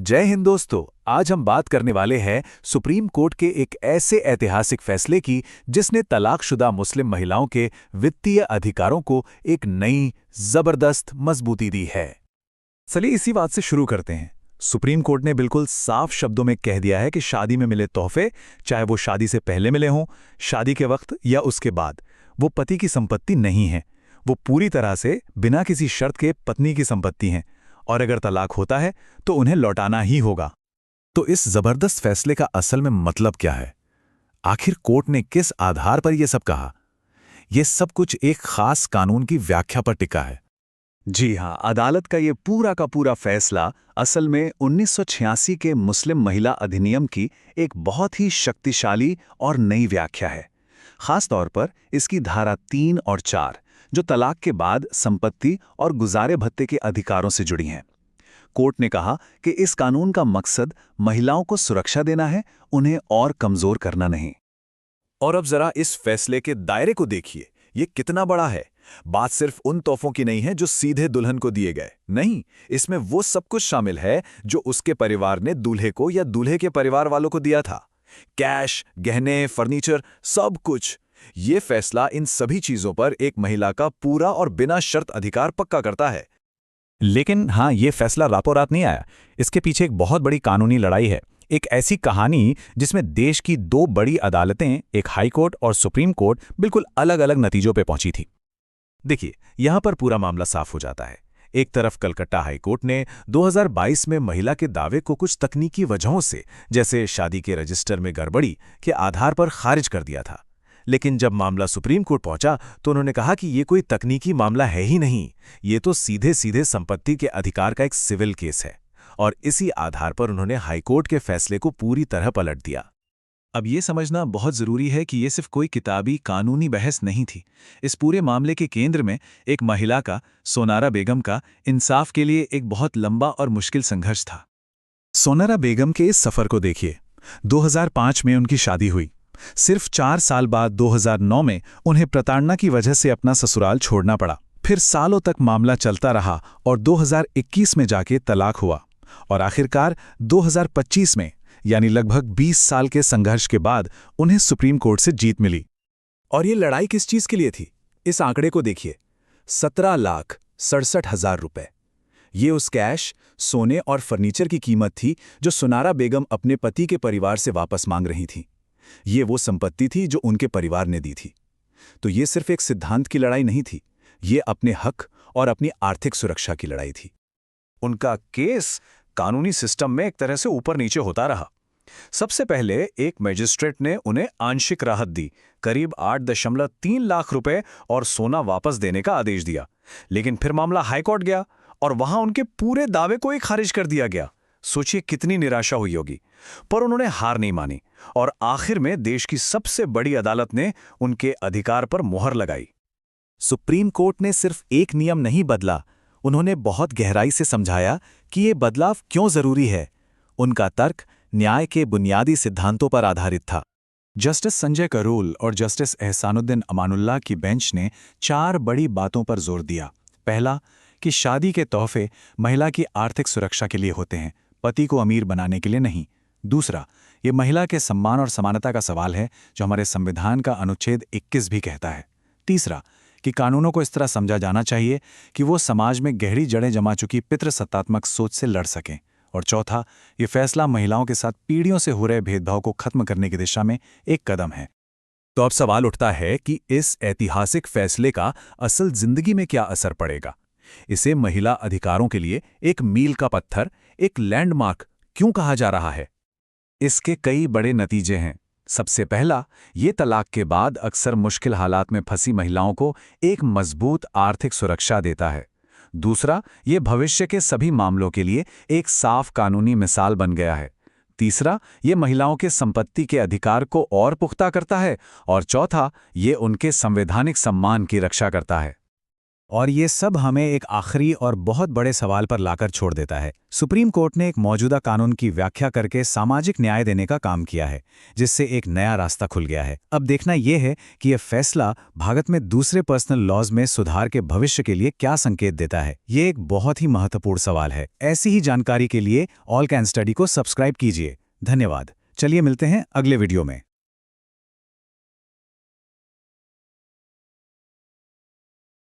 जय हिंद दोस्तों। आज हम बात करने वाले हैं सुप्रीम कोर्ट के एक ऐसे ऐतिहासिक फैसले की जिसने तलाकशुदा मुस्लिम महिलाओं के वित्तीय अधिकारों को एक नई जबरदस्त मजबूती दी है। चलिए इसी बात से शुरू करते हैं। सुप्रीम कोर्ट ने बिल्कुल साफ शब्दों में कह दिया है कि शादी में मिले तोहफे, चाहे वो शादी से पहले मिले हों, शादी के वक्त या उसके बाद, वो पति की संपत्ति नहीं है। वो पूरी तरह से बिना किसी शर्त के पत्नी की संपत्ति हैं और अगर तलाक होता है तो उन्हें लौटाना ही होगा। तो इस जबरदस्त फैसले का असल में मतलब क्या है? आखिर कोर्ट ने किस आधार पर यह सब कहा? यह सब कुछ एक खास कानून की व्याख्या पर टिका है। जी हां, अदालत का ये पूरा का पूरा फैसला असल में 1986 के मुस्लिम महिला अधिनियम की एक बहुत ही शक्तिशाली और नई व्याख्या है। खास तौर पर इसकी धारा 3 और 4 जो तलाक के बाद संपत्ति और गुजारे भत्ते के अधिकारों से जुड़ी हैं। कोर्ट ने कहा कि इस कानून का मकसद महिलाओं को सुरक्षा देना है, उन्हें और कमजोर करना नहीं। और अब जरा इस फैसले के दायरे को देखिए, ये कितना बड़ा है। बात सिर्फ उन तोहफों की नहीं है जो सीधे दुल्हन को दिए गए, नहीं, इसमें वो सब कुछ शामिल है जो उसके परिवार ने दूल्हे को या दूल्हे के परिवार वालों को दिया था। कैश, गहने, फर्नीचर, सब कुछ। ये फैसला इन सभी चीजों पर एक महिला का पूरा और बिना शर्त अधिकार पक्का करता है। लेकिन हाँ, ये फैसला रातों रात नहीं आया। इसके पीछे एक बहुत बड़ी कानूनी लड़ाई है, एक ऐसी कहानी जिसमें देश की दो बड़ी अदालतें, एक हाई कोर्ट और सुप्रीम कोर्ट, बिल्कुल अलग अलग नतीजों पे पहुंची थी। देखिए, यहां पर पूरा मामला साफ हो जाता है। एक तरफ कलकत्ता हाई कोर्ट ने 2022 में महिला के दावे को कुछ तकनीकी वजहों से, जैसे शादी के रजिस्टर में गड़बड़ी के आधार पर खारिज कर दिया था। लेकिन जब मामला सुप्रीम कोर्ट पहुंचा तो उन्होंने कहा कि ये कोई तकनीकी मामला है ही नहीं, ये तो सीधे सीधे संपत्ति के अधिकार का एक सिविल केस है। और इसी आधार पर उन्होंने हाईकोर्ट के फैसले को पूरी तरह पलट दिया। अब ये समझना बहुत जरूरी है कि ये सिर्फ कोई किताबी कानूनी बहस नहीं थी। इस पूरे मामले के केंद्र में एक महिला का, सोनारा बेगम का, इंसाफ के लिए एक बहुत लंबा और मुश्किल संघर्ष था। सोनारा बेगम के इस सफर को देखिए। 2005 में उनकी शादी हुई। सिर्फ 4 साल बाद 2009 में उन्हें प्रताड़ना की वजह से अपना ससुराल छोड़ना पड़ा। फिर सालों तक मामला चलता रहा और 2021 में जाके तलाक हुआ। और आखिरकार 2025 में, यानी लगभग 20 साल के संघर्ष के बाद, उन्हें सुप्रीम कोर्ट से जीत मिली। और ये लड़ाई किस चीज के लिए थी? इस आंकड़े को देखिए, 17,67,000 रुपए। ये उस कैश, सोने और फर्नीचर की कीमत थी जो सोनारा बेगम अपने पति के परिवार से वापस मांग रही थी। ये वो संपत्ति थी जो उनके परिवार ने दी थी। तो ये सिर्फ एक सिद्धांत की लड़ाई नहीं थी, ये अपने हक और अपनी आर्थिक सुरक्षा की लड़ाई थी। उनका केस कानूनी सिस्टम में एक तरह से ऊपर नीचे होता रहा। सबसे पहले एक मजिस्ट्रेट ने उन्हें आंशिक राहत दी, करीब 8.3 लाख रुपए और सोना वापस देने का आदेश दिया। लेकिन फिर मामला हाईकोर्ट गया और वहां उनके पूरे दावे को ही खारिज कर दिया गया। सोचिए कितनी निराशा हुई होगी। पर उन्होंने हार नहीं मानी और आखिर में देश की सबसे बड़ी अदालत ने उनके अधिकार पर मुहर लगाई। सुप्रीम कोर्ट ने सिर्फ एक नियम नहीं बदला, उन्होंने बहुत गहराई से समझाया कि ये बदलाव क्यों जरूरी है। उनका तर्क न्याय के बुनियादी सिद्धांतों पर आधारित था। जस्टिस संजय करोल और जस्टिस एहसानुद्दीन अमानुल्लाह की बेंच ने 4 बड़ी बातों पर जोर दिया। पहला, कि शादी के तोहफे महिला की आर्थिक सुरक्षा के लिए होते हैं, पति को अमीर बनाने के लिए नहीं। दूसरा, ये महिला के सम्मान और समानता का सवाल है, जो हमारे संविधान का अनुच्छेद 21 भी कहता है। तीसरा, कि कानूनों को इस तरह समझा जाना चाहिए कि वो समाज में गहरी जड़ें जमा चुकी पितृसत्तात्मक सोच से लड़ सकें। और चौथा, ये फैसला महिलाओं के साथ पीढ़ियों से हो रहे भेदभाव को खत्म करने की दिशा में एक कदम है। तो अब सवाल उठता है कि इस ऐतिहासिक फैसले का असल जिंदगी में क्या असर पड़ेगा? इसे महिला अधिकारों के लिए एक मील का पत्थर, एक लैंडमार्क क्यों कहा जा रहा है? इसके कई बड़े नतीजे हैं। सबसे पहला, ये तलाक के बाद अक्सर मुश्किल हालात में फंसी महिलाओं को एक मजबूत आर्थिक सुरक्षा देता है। दूसरा, ये भविष्य के सभी मामलों के लिए एक साफ कानूनी मिसाल बन गया है। तीसरा, ये महिलाओं के संपत्ति के अधिकार को और पुख्ता करता है। और चौथा, ये उनके संवैधानिक सम्मान की रक्षा करता है। और ये सब हमें एक आखिरी और बहुत बड़े सवाल पर लाकर छोड़ देता है। सुप्रीम कोर्ट ने एक मौजूदा कानून की व्याख्या करके सामाजिक न्याय देने का काम किया है, जिससे एक नया रास्ता खुल गया है। अब देखना यह है कि यह फैसला भारत में दूसरे पर्सनल लॉज में सुधार के भविष्य के लिए क्या संकेत देता है। ये एक बहुत ही महत्वपूर्ण सवाल है। ऐसी ही जानकारी के लिए ऑल कैन स्टडी को सब्सक्राइब कीजिए। धन्यवाद। चलिए मिलते हैं अगले वीडियो में।